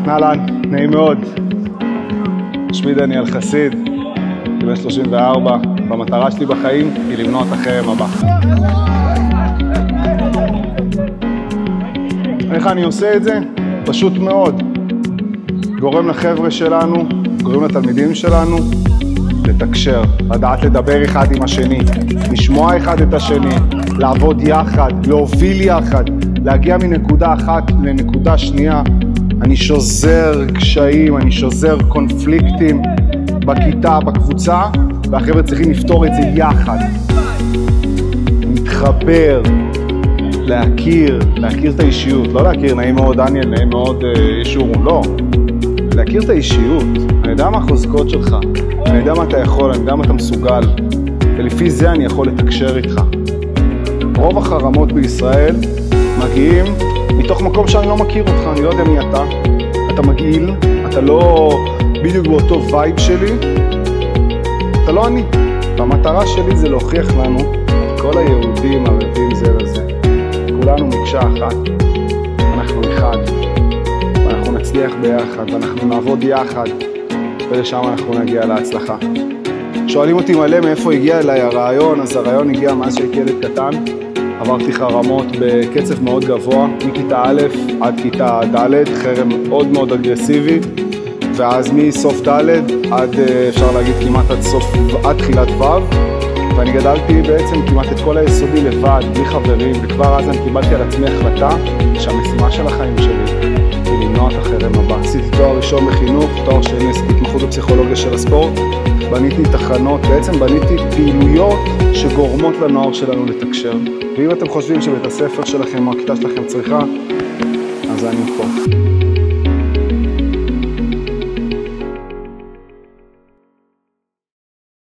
אהלן, נעים מאוד. שמי דניאל חסיד, בן 34, והמטרה שלי בחיים היא למנוע את החרם הבא. איך אני עושה את זה? פשוט מאוד. גורם לחבר'ה שלנו, גורם לתלמידים שלנו, לתקשר, לדעת לדבר אחד עם השני, לשמוע אחד את השני, לעבוד יחד, להוביל יחד, להגיע מנקודה אחת לנקודה שנייה. אני שוזר קשיים, אני שוזר קונפליקטים בכיתה, בקבוצה, והחבר'ה צריכים לפתור את זה יחד. להתחבר, להכיר את האישיות, לא להכיר נעים מאוד דניאל, נעים מאוד ישור, לא. להכיר את האישיות, אני יודע מה החוזקות שלך, אני יודע מה אתה יכול, אני יודע מה אתה מסוגל, ולפי זה אני יכול לתקשר איתך. רוב החרמות בישראל מגיעים מתוך מקום שאני לא מכיר אותך, אני לא יודע מי אתה, אתה מגעיל, אתה לא בדיוק באותו וייב שלי, אתה לא אני. והמטרה שלי זה להוכיח לנו, כל היהודים ערבים זה לזה, כולנו מקשה אחת, אנחנו אחד, ואנחנו נצליח ביחד, ואנחנו נעבוד יחד, ולשם אנחנו נגיע להצלחה. שואלים אותי מלא מאיפה הגיע אליי הרעיון, אז הרעיון הגיע מאז שהייתי ילד קטן, עברתי חרמות בקצב מאוד גבוה, מכיתה א' עד כיתה ד', חרם מאוד מאוד אגרסיבי, ואז מסוף ד' עד, אפשר להגיד, כמעט עד תחילת ו', ואני גדלתי בעצם כמעט את כל היסודי לבד, בלי חברים, וכבר אז אני קיבלתי על עצמי החלטה שהמשימה של החיים שלי היא למנוע את החרם הבא. עשיתי תואר ראשון בחינוך, תואר שני עשיתי התמחות בפסיכולוגיה של הספורט, בניתי תחנות, בעצם בניתי פעילויות שגורמות לנוער שלנו לתקשר. ואם אתם חושבים שבית הספר שלכם או הכיתה שלכם צריכה, אז אני פה.